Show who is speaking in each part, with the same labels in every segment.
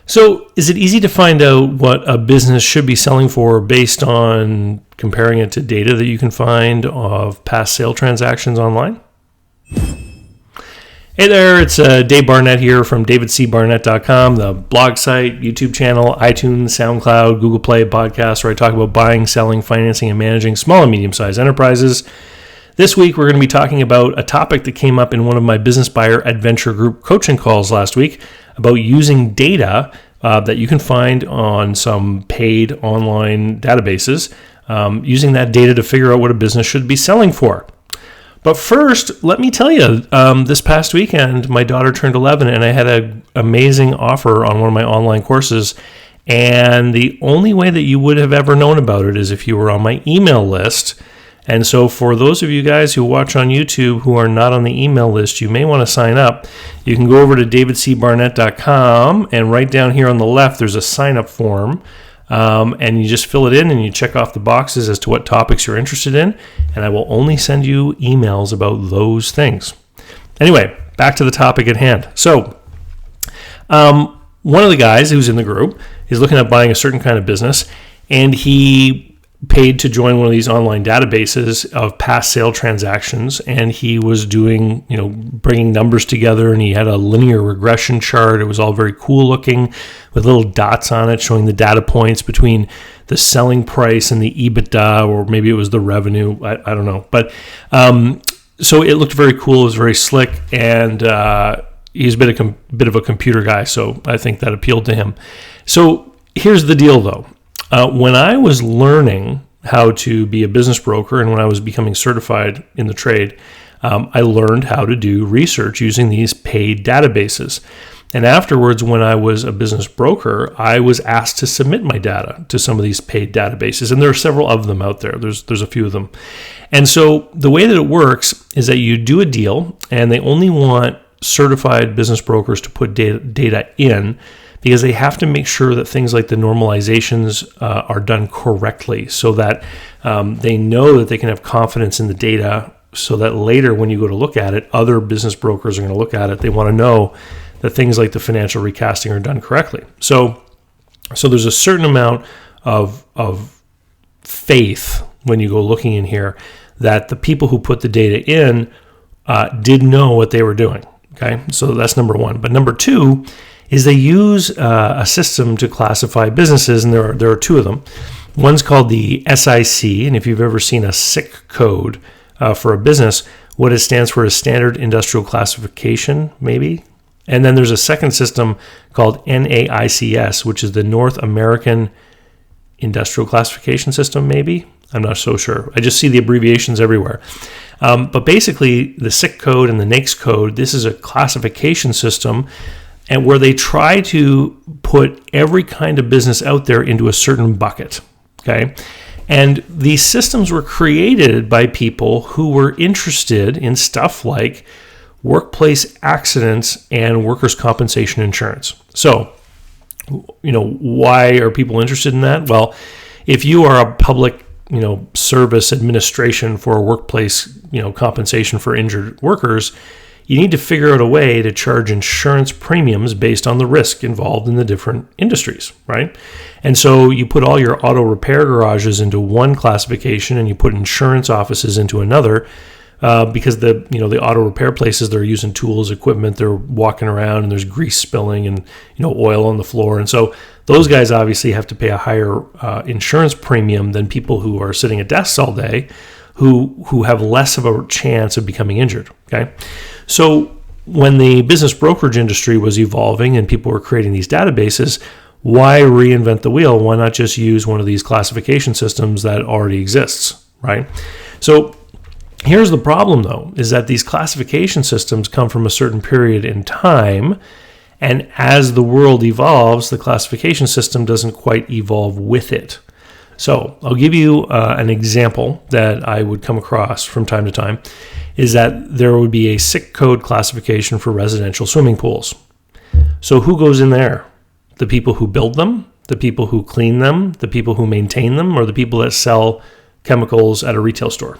Speaker 1: So, is it easy to find out what a business should be selling for based on comparing it to data that you can find of past sale transactions online? Hey there, it's Dave Barnett here from davidcbarnett.com, the blog site, YouTube channel, iTunes, SoundCloud, Google Play podcast, where I talk about buying, selling, financing, and managing small and medium-sized enterprises. This week, we're going to be talking about a topic that came up in one of my Business Buyer Adventure Group coaching calls last week about using data that you can find on some paid online databases, using that data to figure out what a business should be selling for. But first, let me tell you, this past weekend, my daughter turned 11 and I had an amazing offer on one of my online courses. And the only way that you would have ever known about it is if you were on my email list. And so for those of you guys who watch on YouTube who are not on the email list, you may want to sign up. You can go over to davidcbarnett.com and right down here on the left, there's a sign up form. And you just fill it in and you check off the boxes as to what topics you're interested in. And I will only send you emails about those things. Anyway, back to the topic at hand. So one of the guys who's in the group is looking at buying a certain kind of business, and he paid to join one of these online databases of past sale transactions, and he was doing, bringing numbers together, and he had a linear regression chart. It was all very cool looking with little dots on it showing the data points between the selling price and the EBITDA, or maybe it was the revenue. I don't know. But so it looked very cool. It was very slick, and he's a bit of a computer guy, so I think that appealed to him. So here's the deal, though. When I was learning how to be a business broker and when I was becoming certified in the trade, I learned how to do research using these paid databases. And afterwards, when I was a business broker, I was asked to submit my data to some of these paid databases. And there are several of them out there. There's a few of them. And so the way that it works is that you do a deal, and they only want certified business brokers to put data in, because they have to make sure that things like the normalizations are done correctly, so that they know that they can have confidence in the data, so that later when you go to look at it, other business brokers are going to look at it. They want to know that things like the financial recasting are done correctly. So there's a certain amount of faith when you go looking in here that the people who put the data in did know what they were doing. Okay, so that's number one. But number two is they use a system to classify businesses, and there are two of them. One's called the SIC, and if you've ever seen a SIC code for a business, what it stands for is Standard Industrial Classification, maybe. And then there's a second system called NAICS, which is the North American Industrial Classification System, maybe. I'm not so sure. I just see the abbreviations everywhere. But basically, the SIC code and the NAICS code, this is a classification system, and where they try to put every kind of business out there into a certain bucket, okay? And these systems were created by people who were interested in stuff like workplace accidents and workers' compensation insurance. So, why are people interested in that? Well, if you are a public, service administration for workplace, compensation for injured workers, you need to figure out a way to charge insurance premiums based on the risk involved in the different industries, right? And so you put all your auto repair garages into one classification, and you put insurance offices into another, because the auto repair places, they're using tools, equipment, they're walking around, and there's grease spilling and oil on the floor, and so those guys obviously have to pay a higher insurance premium than people who are sitting at desks all day, who have less of a chance of becoming injured. Okay, so when the business brokerage industry was evolving and people were creating these databases, why reinvent the wheel? Why not just use one of these classification systems that already exists, right? So here's the problem, though, is that these classification systems come from a certain period in time, and as the world evolves, the classification system doesn't quite evolve with it. So I'll give you an example that I would come across from time to time, is that there would be a SIC code classification for residential swimming pools. So who goes in there? The people who build them, the people who clean them, the people who maintain them, or the people that sell chemicals at a retail store,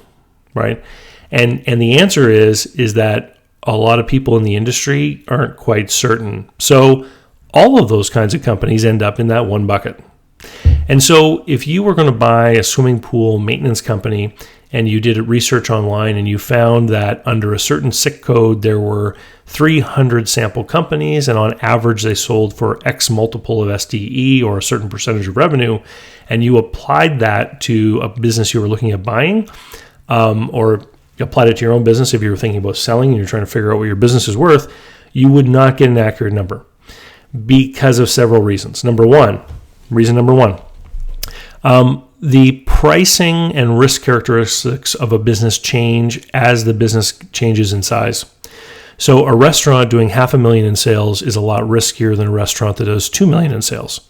Speaker 1: right? And the answer is that a lot of people in the industry aren't quite certain. So all of those kinds of companies end up in that one bucket. And so if you were going to buy a swimming pool maintenance company and you did research online and you found that under a certain SIC code there were 300 sample companies and on average they sold for X multiple of SDE or a certain percentage of revenue, and you applied that to a business you were looking at buying, or you applied it to your own business if you were thinking about selling and you're trying to figure out what your business is worth, you would not get an accurate number because of several reasons. Reason number one, the pricing and risk characteristics of a business change as the business changes in size. So a restaurant doing $500,000 in sales is a lot riskier than a restaurant that does $2 million in sales.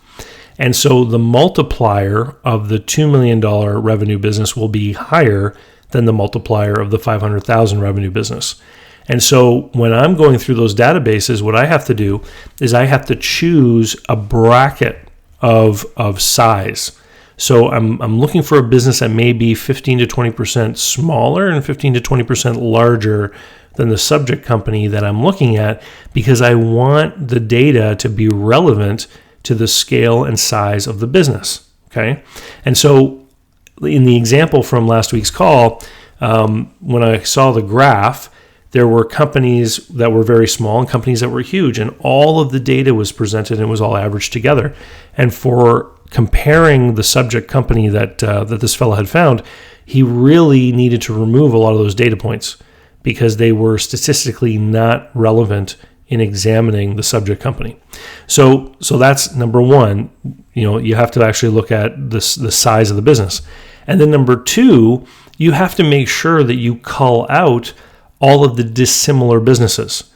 Speaker 1: And so the multiplier of the $2 million revenue business will be higher than the multiplier of the $500,000 revenue business. And so when I'm going through those databases, what I have to do is I have to choose a bracket of size. So I'm looking for a business that may be 15 to 20% smaller and 15 to 20% larger than the subject company that I'm looking at, because I want the data to be relevant to the scale and size of the business. Okay. And so in the example from last week's call, when I saw the graph, there were companies that were very small and companies that were huge, and all of the data was presented and it was all averaged together. And for comparing the subject company that this fellow had found, he really needed to remove a lot of those data points because they were statistically not relevant in examining the subject company. So that's number one. You have to actually look at the size of the business. And then number two, you have to make sure that you cull out all of the dissimilar businesses.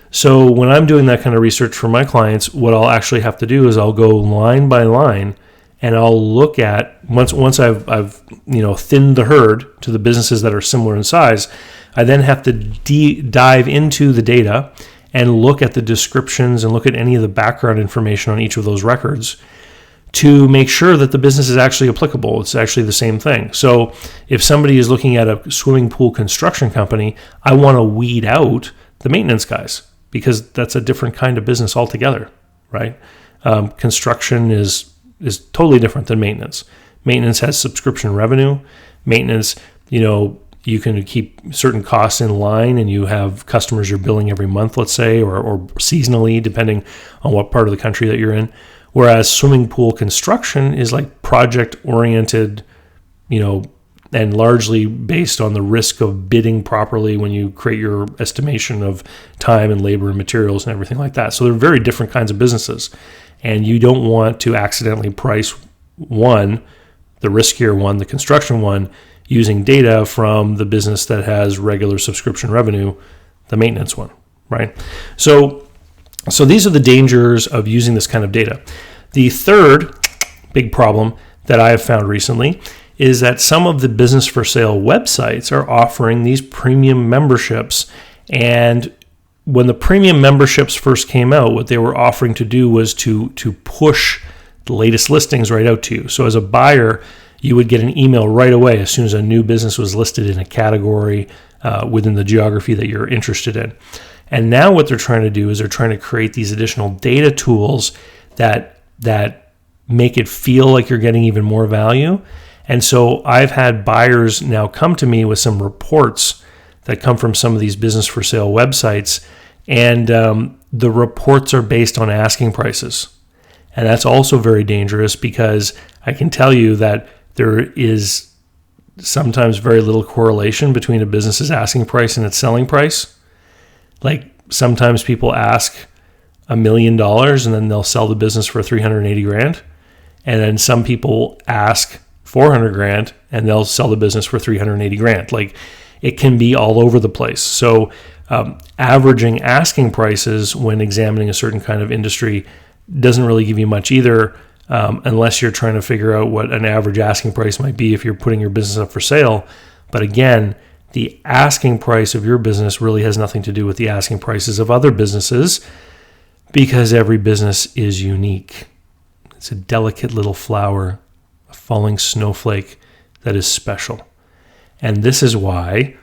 Speaker 1: So when I'm doing that kind of research for my clients, what I'll actually have to do is I'll go line by line and I'll look at, once I've thinned the herd to the businesses that are similar in size, I then have to dive into the data and look at the descriptions and look at any of the background information on each of those records to make sure that the business is actually applicable. It's actually the same thing. So if somebody is looking at a swimming pool construction company, I want to weed out the maintenance guys because that's a different kind of business altogether, right? Construction is totally different than maintenance. Maintenance has subscription revenue. Maintenance, you can keep certain costs in line and you have customers you're billing every month, let's say, or seasonally, depending on what part of the country that you're in. Whereas swimming pool construction is like project oriented, and largely based on the risk of bidding properly when you create your estimation of time and labor and materials and everything like that. So they're very different kinds of businesses. And you don't want to accidentally price one, the riskier one, the construction one, using data from the business that has regular subscription revenue, the maintenance one, right? So these are the dangers of using this kind of data. The third big problem that I have found recently is that some of the business for sale websites are offering these premium memberships. And when the premium memberships first came out, what they were offering to do was to push the latest listings right out to you. So as a buyer, you would get an email right away as soon as a new business was listed in a category within the geography that you're interested in. And now what they're trying to do is they're trying to create these additional data tools that make it feel like you're getting even more value. And so I've had buyers now come to me with some reports that come from some of these business for sale websites. And the reports are based on asking prices. And that's also very dangerous because I can tell you that there is sometimes very little correlation between a business's asking price and its selling price. Like sometimes people ask $1 million and then they'll sell the business for $380,000. And then some people ask $400,000 and they'll sell the business for $380,000. Like it can be all over the place. So averaging asking prices when examining a certain kind of industry doesn't really give you much either, unless you're trying to figure out what an average asking price might be if you're putting your business up for sale. But again, the asking price of your business really has nothing to do with the asking prices of other businesses because every business is unique. It's a delicate little flower, a falling snowflake that is special. And this is why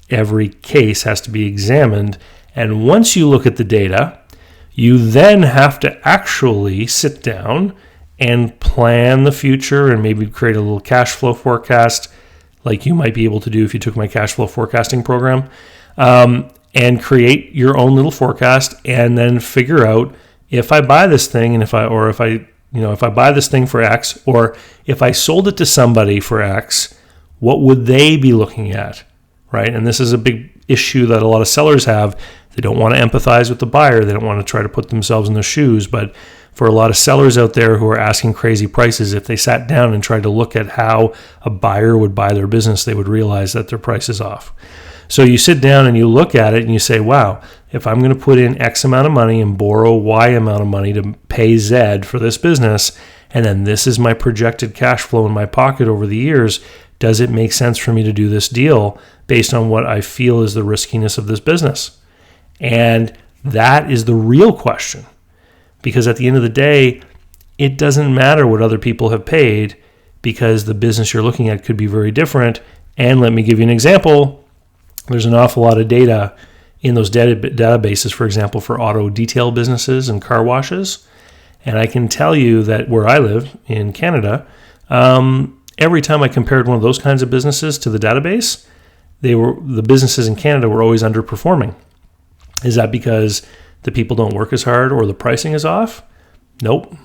Speaker 1: every case has to be examined. And once you look at the data, You then have to actually sit down and plan the future and maybe create a little cash flow forecast like you might be able to do if you took my cash flow forecasting program, and create your own little forecast and then figure out if I buy this thing and if I buy this thing for X, or if I sold it to somebody for X, what would they be looking at, right? And this is a big issue that a lot of sellers have. They don't want to empathize with the buyer. They don't want to try to put themselves in their shoes. But for a lot of sellers out there who are asking crazy prices, if they sat down and tried to look at how a buyer would buy their business, they would realize that their price is off. So you sit down and you look at it and you say, wow, if I'm going to put in X amount of money and borrow Y amount of money to pay Z for this business, and then this is my projected cash flow in my pocket over the years, does it make sense for me to do this deal based on what I feel is the riskiness of this business? And that is the real question, because at the end of the day, it doesn't matter what other people have paid, because the business you're looking at could be very different. And let me give you an example. There's an awful lot of data in those databases, for example, for auto detail businesses and car washes. And I can tell you that where I live in Canada, every time I compared one of those kinds of businesses to the database, the businesses in Canada were always underperforming. Is that because the people don't work as hard or the pricing is off? Nope.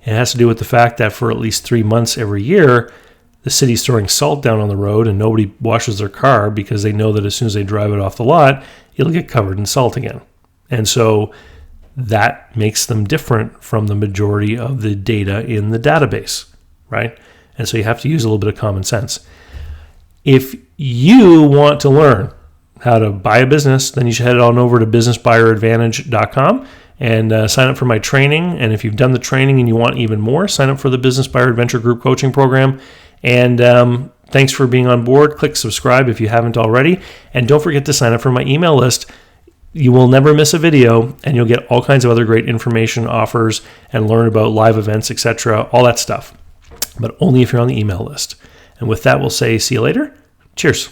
Speaker 1: It has to do with the fact that for at least 3 months every year, the city's throwing salt down on the road and nobody washes their car because they know that as soon as they drive it off the lot, it'll get covered in salt again. And so that makes them different from the majority of the data in the database, right? And so you have to use a little bit of common sense. If you want to learn how to buy a business, then you should head on over to businessbuyeradvantage.com and sign up for my training. And if you've done the training and you want even more, sign up for the Business Buyer Adventure Group coaching program. And thanks for being on board. Click subscribe if you haven't already. And don't forget to sign up for my email list. You will never miss a video, and you'll get all kinds of other great information, offers, and learn about live events, etc., all that stuff. But only if you're on the email list. And with that, we'll say see you later. Cheers.